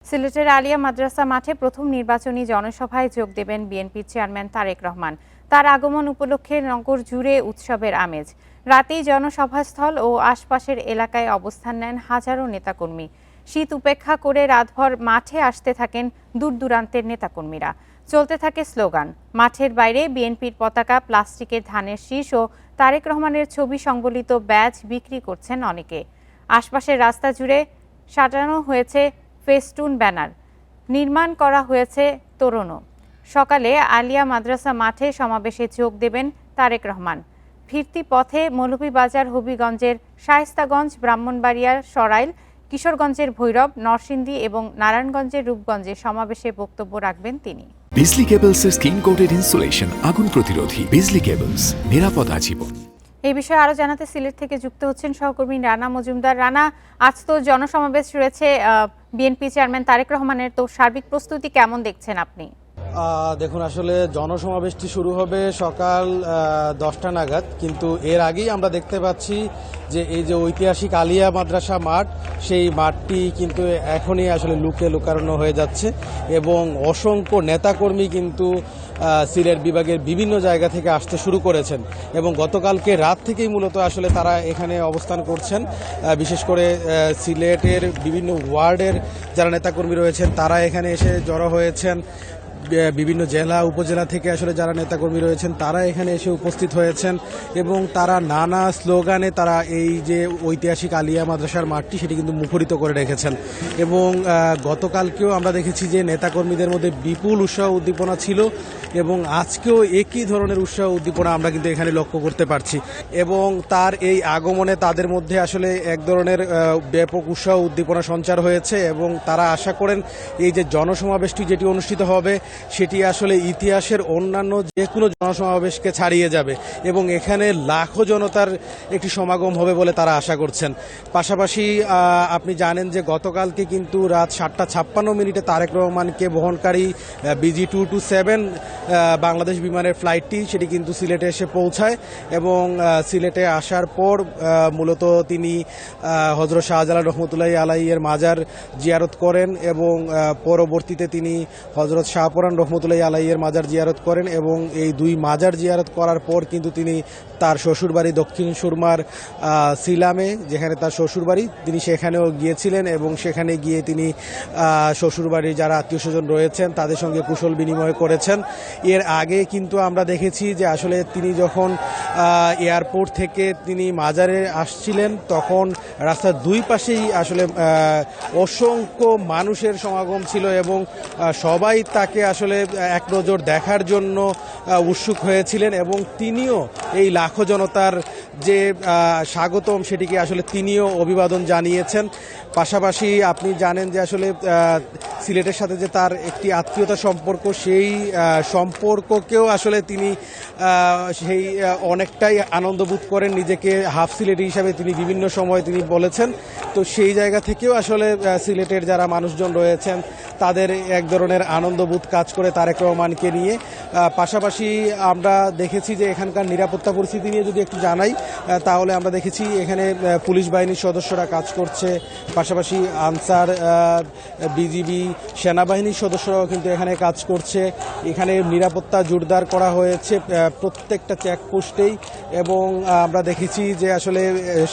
সিলেটের আলিয়া মাদ্রাসা মাঠে প্রথম নির্বাচনী জনসভায় যোগ দেবেন বিএনপির চেয়ারম্যান তারেক রহমান। তার আগমন উপলক্ষে নগর জুড়ে উৎসবের আমেজ। রাতেই জনসভাস্থল ও আশপাশের এলাকায় অবস্থান নেন হাজারো নেতাকর্মী। শীত উপেক্ষা করে রাতভর মাঠে আসতে থাকেন দূর দূরান্তের নেতাকর্মীরা। চলতে থাকে স্লোগান। মাঠের বাইরে বিএনপির পতাকা, প্লাস্টিকের ধানের শীষ ও তারেক রহমানের ছবি সংবলিত ব্যাজ বিক্রি করছেন অনেকে। আশপাশের রাস্তা জুড়ে সাজানো হয়েছে ফেস্টুন ব্যানার, নির্মাণ করা হয়েছে তোরণও। সকালে আলিয়া মাদ্রাসা মাঠে সমাবেশে যোগ দেবেন তারেক রহমান। ফিরতি পথে মৌলভীবাজার, হবিগঞ্জের শায়েস্তাগঞ্জ, ব্রাহ্মণবাড়িয়ার সরাইল, কিশোরগঞ্জের ভৈরব, নরসিংদী এবং নারায়ণগঞ্জের রূপগঞ্জে সমাবেশে বক্তব্য রাখবেন তিনি। বিজলি কেবলসের স্কিন কোটেড ইনসুলেশন আগুন প্রতিরোধী। বিজলি কেবলস, নিরাপদ আজীবন। এই বিষয়ে আরো জানাতে সিলেট থেকে যুক্ত হচ্ছেন সহকর্মী রানা মজুমদার। রানা, আজ তো জনসমাবেশ রয়েছে বিএনপি চেয়ারম্যান তারেক রহমানের, তো সার্বিক প্রস্তুতি কেমন দেখছেন আপনি? দেখুন, আসলে জনসমাবেশটি শুরু হবে সকাল 10টা নাগাদ, কিন্তু এর আগেই আমরা দেখতে পাচ্ছি যে এই যে ঐতিহাসিক আলিয়া মাদ্রাসা মাঠ, সেই মাঠটি কিন্তু এখনই আসলে লুকানো হয়ে যাচ্ছে এবং অসংখ্য নেতাকর্মী কিন্তু সিলেট বিভাগের বিভিন্ন জায়গা থেকে আসতে শুরু করেছেন এবং গতকালকে রাত থেকেই মূলত আসলে তারা এখানে অবস্থান করছেন। বিশেষ করে সিলেটের বিভিন্ন ওয়ার্ডের যারা নেতাকর্মী রয়েছেন তারা এখানে এসে জড়ো হয়েছেন। বিভিন্ন জেলা উপজেলা থেকে আসলে যারা নেতাকর্মী রয়েছেন তারা এখানে এসে উপস্থিত হয়েছেন এবং তারা নানা স্লোগানে তারা এই যে ঐতিহাসিক আলিয়া মাদ্রাসার মাঠটি সেটি কিন্তু মুখরিত করে রেখেছেন এবং গতকালকেও আমরা দেখেছি যে নেতাকর্মীদের মধ্যে বিপুল উৎসাহ উদ্দীপনা ছিল এবং আজকেও একই ধরনের উৎসাহ উদ্দীপনা আমরা কিন্তু এখানে লক্ষ্য করতে পারছি এবং তার এই আগমনে তাদের মধ্যে আসলে এক ধরনের ব্যাপক উৎসাহ উদ্দীপনা সঞ্চার হয়েছে এবং তারা আশা করেন এই যে জনসমাবেশটি যেটি অনুষ্ঠিত হবে সেটি আসলে ইতিহাসের অন্যান্য যে কোনো জনসমাবেশকে ছাড়িয়ে যাবে এবং এখানে লাখো জনতার একটি সমাগম হবে বলে তারা আশা করছেন। পাশাপাশি আপনি জানেন যে গতকালকে কিন্তু রাত 7:56 তারেক রহমানকে বহনকারী BG227 বাংলাদেশ বিমানের ফ্লাইটটি সেটি কিন্তু সিলেটে এসে পৌঁছায় এবং সিলেটে আসার পর মূলত তিনি হযরত শাহজালাল রহমতুল্লাহি আলাইহির মাজার জিয়ারত করেন এবং পরবর্তীতে তিনি হযরত শাহপরান রহমতুল্লাহি আলাইহির মাজার জিয়ারত করেন এবং এই দুই মাজার জিয়ারত করার পর কিন্তু তিনি তার শ্বশুরবাড়ি দক্ষিণ সুরমার সিলামে, যেখানে তার শ্বশুরবাড়ি, তিনি সেখানেও গিয়েছিলেন এবং সেখানে গিয়ে তিনি শ্বশুরবাড়ির যারা আত্মীয় স্বজন রয়েছেন তাদের সঙ্গে কুশল বিনিময় করেছেন। এর আগে কিন্তু আমরা দেখেছি যে আসলে তিনি যখন এয়ারপোর্ট থেকে তিনি মাজারে আসছিলেন তখন রাস্তার দুই পাশেই আসলে অসংখ্য মানুষের সমাগম ছিল এবং সবাই তাকে আসলে এক নজর দেখার জন্য উৎসুক হয়েছিলেন এবং তিনিও এই লাখো জনতার যে স্বাগতম সেটিকে আসলে তিনিও অভিবাদন জানিয়েছেন। পাশাপাশি আপনি জানেন যে আসলে সিলেটের সাথে যে তার একটি আত্মীয়তার সম্পর্ক, সেই সম্পর্ককেও আসলে তিনি সেই অনেকটাই আনন্দবোধ করেন, নিজেকে হাফ সিলেটি হিসাবে তিনি বিভিন্ন সময় তিনি বলেছেন। তো সেই জায়গা থেকেও আসলে সিলেটের যারা মানুষজন রয়েছেন তাদের এক ধরনের আনন্দবোধ কাজ করে তারেক রহমানকে নিয়ে। পাশাপাশি আমরা দেখেছি যে এখানকার নিরাপত্তা পরিস্থিতি নিয়ে যদি একটু জানাই তাহলে আমরা দেখেছি এখানে পুলিশ বাহিনীর সদস্যরা কাজ করছে, পাশাপাশি আনসার, বিজিবি, সেনাবাহিনীর সদস্যরাও কিন্তু এখানে কাজ করছে। এখানে নিরাপত্তা জোরদার করা হয়েছে প্রত্যেকটা চেকপোস্টেই এবং আমরা দেখেছি যে আসলে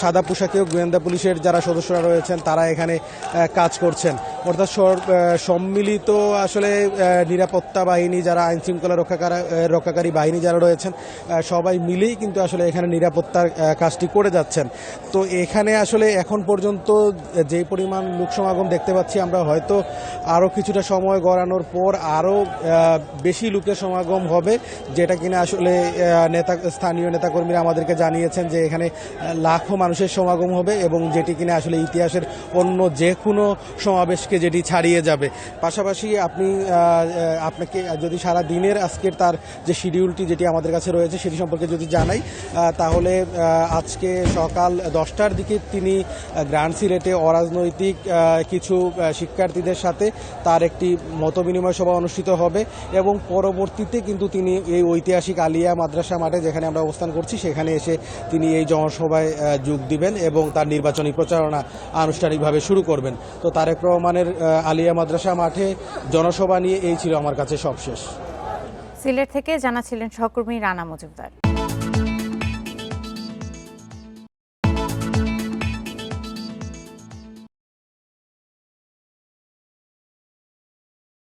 সাদা পোশাকেও গোয়েন্দা পুলিশের যারা সদস্যরা রয়েছেন তারা এখানে কাজ করছেন। অর্থাৎ সম্মিলিত আসলে নিরাপত্তা বাহিনী, যারা আইন শৃঙ্খলা রক্ষাকারী বাহিনী যারা রয়েছেন সবাই মিলেই কিন্তু আসলে এখানে নিরাপত্তার কাজটি করে যাচ্ছেন। তো এখানে আসলে এখন পর্যন্ত যে পরিমাণ লোক সমাগম দেখতে পাচ্ছি আমরা হয়তো আরও কিছুটা সময় গড়ানোর পর আরও বেশি লোকের সমাগম হবে, যেটা কিনা আসলে স্থানীয় নেতাকর্মীরা আমাদেরকে জানিয়েছেন যে এখানে লাখো মানুষের সমাগম হবে এবং যেটি কিনা আসলে ইতিহাসের অন্য যে কোনো সমাবেশকে যেটি ছাড়িয়ে যাবে। পাশাপাশি আপনাকে যদি সারা দিনের আজকের তার যে শিডিউলটি যেটি আমাদের কাছে রয়েছে সেটি সম্পর্কে যদি জানাই তাহলে আজকে সকাল 10টার দিকে তিনি গ্র্যান্ড সিলেটে অরাজনৈতিক কিছু শিক্ষার্থীদের সাথে তার একটি মতবিনিময় সভা অনুষ্ঠিত হবে এবং পরবর্তীতে কিন্তু তিনি এই ঐতিহাসিক আলিয়া মাদ্রাসা মাঠে যেখানে আমরা অবস্থান করছি সেখানে এসে তিনি এই জনসভায় যোগ দিবেন এবং তার নির্বাচনী প্রচারণা আনুষ্ঠানিকভাবে শুরু করবেন। তো তারেক রহমানের আলিয়া মাদ্রাসা মাদ্রাসা মাঠে জনসভা নিয়ে এই ছিল আমার কাছে সবশেষ। সিলেট থেকে জানাচ্ছিলেন সহকর্মী রানা মজুমদার।